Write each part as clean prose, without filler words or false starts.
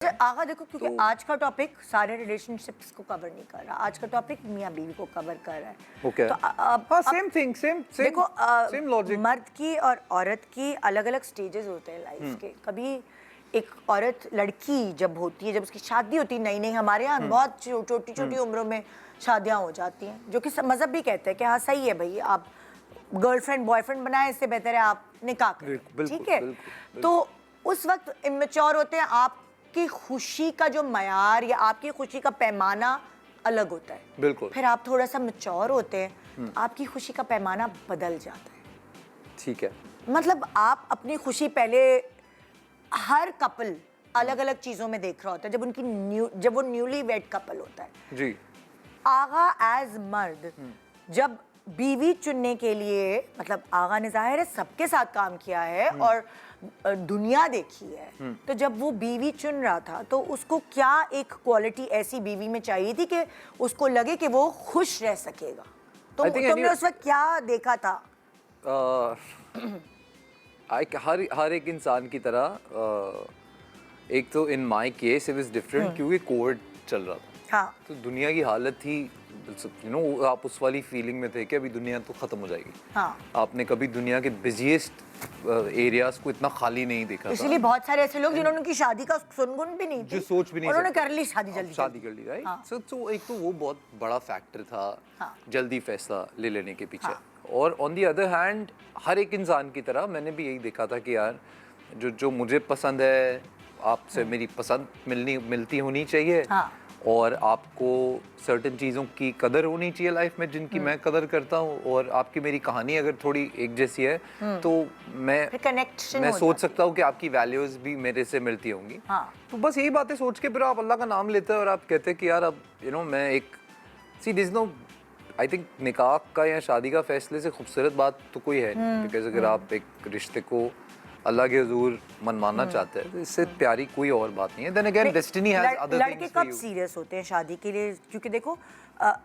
आगा देखो, क्योंकि तो, आज का टॉपिक सारे रिलेशनशिप्स को कवर नहीं कर रहा, आज का टॉपिक मियाँ बीवी को कवर कर रहा है। okay. तो हाँ, सेम थिंग, सेम देखो, सेम लॉजिक। मर्द की और औरत की अलग अलग स्टेजेस होते हैं लाइफ के। कभी एक औरत, लड़की जब होती है, जब उसकी शादी होती है नई नई, हमारे यहाँ बहुत छोटी छोटी उम्रों में शादियाँ हो जाती हैं, जो कि मजहब भी कहते हैं कि हाँ सही है भाई, आप गर्लफ्रेंड बॉयफ्रेंड बनाए, इससे बेहतर है आप निकाह करें, ठीक है। तो उस वक्त इमेच्योर होते हैं, आपकी खुशी का जो मयार या आपकी खुशी का पैमाना अलग होता है। बिल्कुल। फिर आप थोड़ा सा मैच्योर होते हैं तो आपकी खुशी का पैमाना बदल जाता है। ठीक है। मतलब आप अपनी खुशी पहले, हर कपल अलग अलग चीजों में देख रहा होता है जब वो न्यूली वेड कपल होता है जी। आगा एज मर्द जब बीवी चुनने के लिए, मतलब आगा ने जाहिर है सबके साथ काम किया है और दुनिया देखी है, तो जब वो बीवी चुन रहा था तो उसको क्या एक क्वालिटी ऐसी बीवी में चाहिए थी कि उसको लगे कि वो खुश रह सकेगा। तो तुमने उस वक्त क्या देखा था? हर एक इंसान की तरह एक तो in my case it was different क्योंकि कोविड चल रहा था। हाँ। तो दुनिया की हालत थी, आप उस वाली फीलिंग में थे कि अभी दुनिया तो खत्म हो जाएगी। हाँ। आपने कभी दुनिया के बिजिएस्ट एरियाज को इतना खाली नहीं देखा। इसलिए बहुत सारे ऐसे लोग जिन्होंने उनकी शादी का सुनगुन भी नहीं, जो सोच भी नहीं, उन्होंने कर ली शादी, जल्दी कर ली, राइट। सो एक तो वो बहुत बड़ा फैक्टर था। हाँ। जल्दी फैसला ले लेने के पीछे। और ऑन दी अदर हैंड हर एक इंसान की तरह मैंने भी यही देखा था कि यार जो मुझे पसंद है, आपसे मेरी पसंद मिलती होनी चाहिए। हाँ। और आपको सर्टेन चीज़ों की कदर होनी चाहिए लाइफ में जिनकी मैं कदर करता हूँ, और आपकी मेरी कहानी अगर थोड़ी एक जैसी है तो मैं सोच सकता हूँ कि आपकी वैल्यूज भी मेरे से मिलती होंगी। हाँ। तो बस यही बातें सोच के फिर आप अल्लाह का नाम लेते हैं और आप कहते हैं कि यार अब मैं एक आई थिंक निकाह का या शादी का फैसले से खूबसूरत बात तो कोई है नहीं, बिकॉज अगर आप एक रिश्ते को अल्लाह के हुजूर मनवाना चाहते हैं तो इससे प्यारी कोई और बात नहीं है। Then again destiny has other things. लड़के कब सीरियस होते हैं शादी के लिए? क्योंकि देखो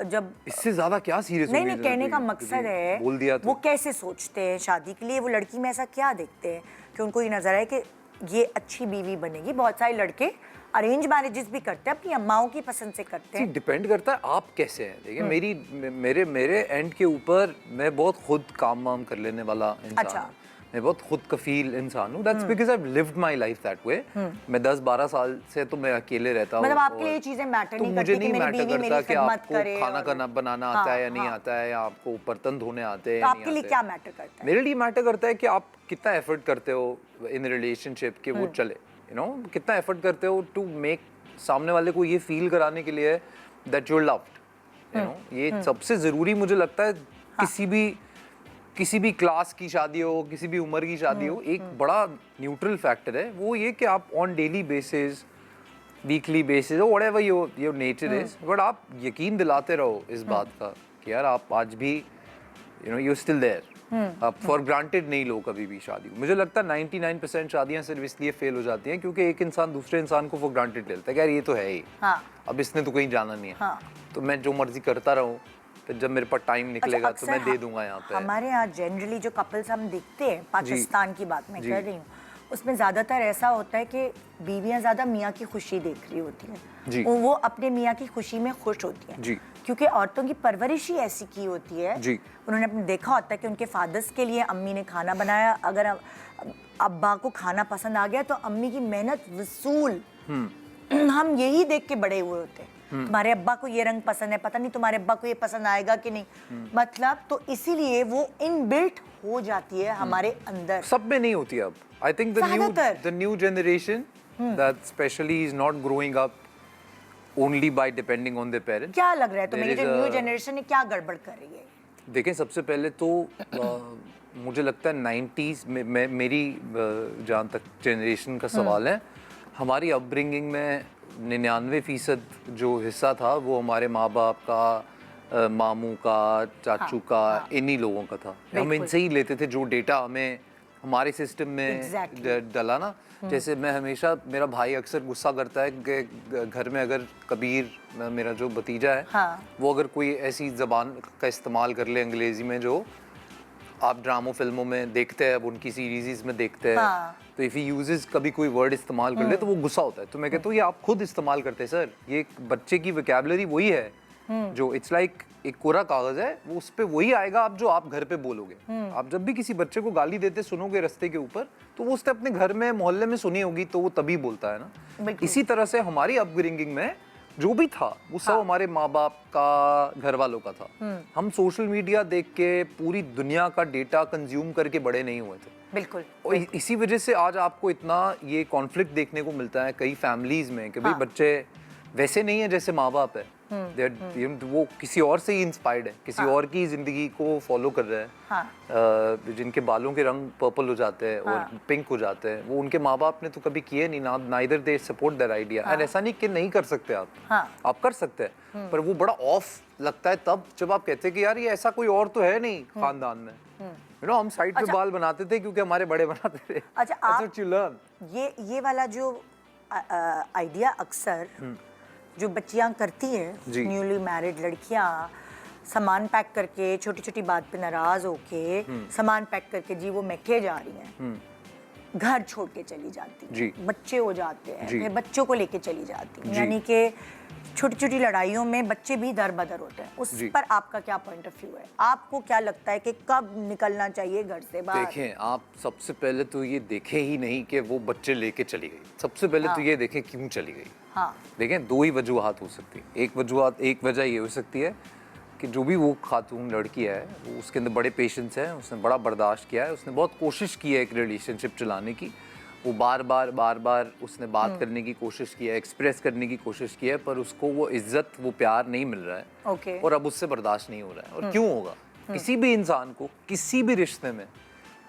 जब इससे ज्यादा क्या सीरियस नहीं नहीं, कहने का मकसद है बोल दिया तो। वो कैसे सोचते हैं शादी के लिए, वो लड़की में ऐसा क्या देखते हैं कि उनको ये नजर आए कि ये अच्छी बीवी बनेगी। बहुत सारे लड़के अरेंज मैरिजेस भी करते हैं, अपनी अम्माओं की पसंद से करते हैं। डिपेंड करता है आप कैसे हैं। देखिए मेरे एंड के ऊपर मैं बहुत खुद काम वाम कर लेने वाला इंसान। अच्छा। मैं बहुत खुद कफील इंसान हूँ। That's because I've lived my life that way। मैं 10-12 साल से तो मैं अकेले रहता हूँ। मतलब आपके लिए ये चीजें मैटर नहीं करती कि मेरी बीवी मेरी खिदमत करे, खाना का बनाना आता है या नहीं आता है, या आपको बर्तन धोने आते हैं। तो आपके लिए क्या मैटर करता है? मेरे लिए मैटर करता है कि आप कितना एफर्ट करते हो इन रिलेशनशिप कि वो चले। कितना एफर्ट करते हो टू मेक सामने वाले को ये फील कराने के लिए दैट यू आर लव्ड। ये सबसे जरूरी मुझे लगता है। किसी भी क्लास की शादी हो, किसी भी उम्र की शादी हो, एक बड़ा न्यूट्रल फैक्टर है वो ये कि आप on daily basis, weekly basis, whatever your nature is, but आप यकीन दिलाते रहो इस बात का कि यार आप आज भी यू स्टिल देयर। आप फॉर ग्रांटेड नहीं लो कभी भी शादी को। मुझे लगता है 99% शादियां सिर्फ इसलिए फेल हो जाती हैं क्योंकि एक इंसान दूसरे इंसान को फॉर ग्रांटेड लेता है कि यार ये तो है ही। हाँ। अब इसने तो कहीं जाना नहीं है। हाँ। तो मैं जो मर्जी करता रहूं, फिर जब मेरे पास टाइम निकलेगा तो मैं दे दूंगा। यहाँ पे हमारे यहाँ जनरली जो कपल्स हम देखते हैं, पाकिस्तान की बात मैं कर रही हूँ, उसमें ज्यादातर ऐसा होता है कि बीवियां ज्यादा मियाँ की खुशी देख रही होती हैं, वो अपने मियाँ की खुशी में खुश होती हैं। जी। क्योंकि औरतों की परवरिश ही ऐसी की होती है। जी। उन्होंने अपने देखा होता है कि उनके फादर्स के लिए अम्मी ने खाना बनाया, अगर अब्बा को खाना पसंद आ गया तो अम्मी की मेहनत वसूल। हम यही देख के बड़े हुए होते हैं, तुम्हारे अब्बा को ये रंग पसंद है, पता नहीं तुम्हारे अब्बा को ये पसंद आएगा कि नहीं। मतलब तो इसीलिए वो इनबिल्ट हो जाती है हमारे अंदर। सब में नहीं होती अब। I think the new generation that specially is not growing up only by depending on their parents. क्या लग रहा है तुम्हें, ये जो न्यू जनरेशन है क्या गड़बड़ कर रही है? देखें, सबसे पहले तो मुझे लगता है 90s में मेरी जहाँ तक जनरेशन का सवाल है, हमारी अपब्रिंगिंग में 99% जो हिस्सा था वो हमारे माँ बाप का, मामू का, चाचू का, इन्हीं लोगों का था। हम इनसे ही लेते थे जो डेटा हमें हमारे सिस्टम में डला ना। जैसे मैं हमेशा, मेरा भाई अक्सर गुस्सा करता है कि घर में अगर कबीर, मेरा जो भतीजा है, वो अगर कोई ऐसी जबान का इस्तेमाल कर ले अंग्रेजी में जो आप ड्रामो फिल्मों में देखते हैं, अब उनकी सीरीज में देखते हैं, हाँ। तो इफ ही यूजेस कभी कोई वर्ड इस्तेमाल कर ले तो वो गुस्सा होता है। तो मैं कहता हूँ ये आप खुद इस्तेमाल करते हैं सर, ये एक बच्चे की वोकैबुलरी वही है जो इट्स लाइक एक कोरा कागज है, वो उस पे वही आएगा आप जो आप घर पे बोलोगे। आप जब भी किसी बच्चे को गाली देते सुनोगे रास्ते के ऊपर, तो वो उसने अपने घर में मोहल्ले में सुनी होगी, तो वो तभी बोलता है ना। इसी तरह से हमारी अपब्रिंगिंग में जो भी था वो सब हमारे माँ बाप का, घर वालों का था। हम सोशल मीडिया देख के पूरी दुनिया का डेटा कंज्यूम करके बड़े नहीं हुए थे। बिल्कुल। और इसी वजह से आज आपको इतना ये कॉन्फ्लिक्ट देखने को मिलता है कई फैमिलीज में कि भाई बच्चे वैसे नहीं है जैसे माँ बाप है। वो किसी और से ही इंस्पायर्ड है, किसी और की जिंदगी को फॉलो कर रहे हैं। जिनके बालों के रंग पर्पल हो जाते हैं और पिंक हो जाते हैं, वो उनके माँ बाप ने तो कभी किए नहीं ना, neither they support their idea. And ऐसा नहीं कि नहीं कर सकते आप कर सकते हैं, पर वो बड़ा ऑफ लगता है तब जब आप कहते हैं कि यार ये ऐसा कोई और तो है नहीं खानदान में। यू नो, हम साइड पे बाल बनाते थे क्योंकि हमारे बड़े बनाते थे। अच्छा, That's what you learn। ये वाला जो आइडिया अक्सर जो बच्चियां करती हैं, न्यूली मैरिड लड़कियां, सामान पैक करके छोटी छोटी बात पे नाराज होके सामान पैक करके जी वो मैके जा रही हैं, घर छोड़ के चली जाती हैं, बच्चे हो जाते हैं, फिर बच्चों को लेके चली जाती हैं, यानी कि छोटी छोटी लड़ाइयों में बच्चे भी दर बदर होते हैं। उस पर आपका क्या पॉइंट ऑफ व्यू है? आपको क्या लगता है कि कब निकलना चाहिए घर से बाहर? देखें, आप सबसे पहले तो ये देखें ही नहीं कि वो बच्चे लेके चली गई, सबसे पहले तो ये देखें क्यों चली गई। देखें, दो ही वजूहात हो सकती है। एक वजह ये हो सकती है कि जो भी वो खातून लड़की है वो उसके अंदर बड़े पेशेंस है, उसने बड़ा बर्दाश्त किया है, उसने बहुत कोशिश की है एक रिलेशनशिप चलाने की, वो बार बार उसने बात करने की कोशिश की है, एक्सप्रेस करने की कोशिश की है, पर उसको वो इज्जत, वो प्यार नहीं मिल रहा है। और अब उससे बर्दाश्त नहीं हो रहा है। और क्यों होगा? किसी भी इंसान को किसी भी रिश्ते में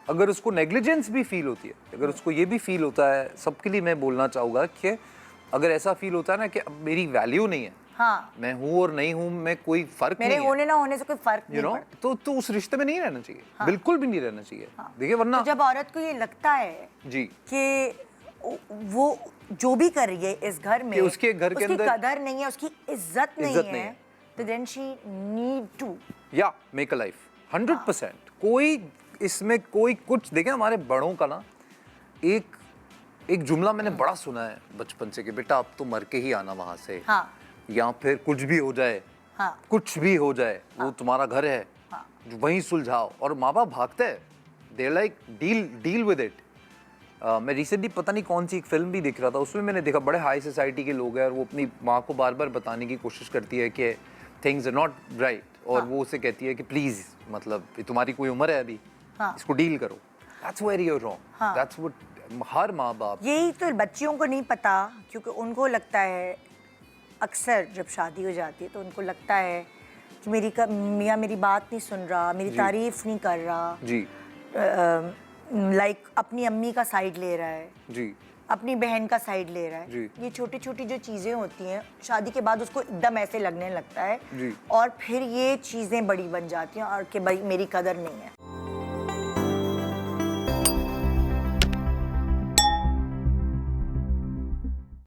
अगर उसको नेग्लिजेंस भी फील होती है, अगर उसको ये भी फील होता है, सबके लिए मैं बोलना चाहूँगा कि अगर ऐसा फील होता है ना कि अब मेरी वैल्यू नहीं है, मैं हूँ और नहीं हूँ में कोई फर्क नहीं है, मेरे होने ना होने से कोई फर्क नहीं पड़ता, तो उस रिश्ते में नहीं रहना चाहिए। बिल्कुल भी नहीं रहना चाहिए। देखिए, वरना जब औरत को ये लगता है कि वो जो भी कर रही है इस घर में, उसके घर के अंदर कदर नहीं है, उसकी इज्जत नहीं है, तो then she need to make a life 100%। कोई इसमें कोई कुछ, देखें हमारे बड़ों का ना एक जुमला मैंने बड़ा सुना है बचपन से कि बेटा अब तो मर के ही आना वहां से, या फिर कुछ भी हो जाए, कुछ भी हो जाए, वो तुम्हारा घर है, वहीं सुलझाओ। और माँ बाप भागते हैं, they like deal with it. मैं रिसेंटली पता नहीं कौन सी एक फिल्म भी देख रहा था, उसमें मैंने देखा बड़े हाई सोसाइटी के लोग हैं और वो अपनी माँ को बार बार बताने की कोशिश करती है कि थिंग्स आर नॉट राइट, और वो उसे कहती है कि प्लीज, मतलब तुम्हारी कोई उम्र है अभी, इसको डील करो। That's where you're wrong. That's what हर माँ बाप, यही तो बच्चियों को नहीं पता, क्योंकि उनको लगता है अक्सर जब शादी हो जाती है तो उनको लगता है कि मियाँ मेरी बात नहीं सुन रहा, मेरी तारीफ नहीं कर रहा जी, लाइक अपनी अम्मी का साइड ले रहा है जी, अपनी बहन का साइड ले रहा है जी। ये छोटी छोटी जो चीज़ें होती हैं शादी के बाद उसको एकदम ऐसे लगने लगता है जी। और फिर ये चीज़ें बड़ी बन जाती हैं और कि भाई मेरी कदर नहीं है।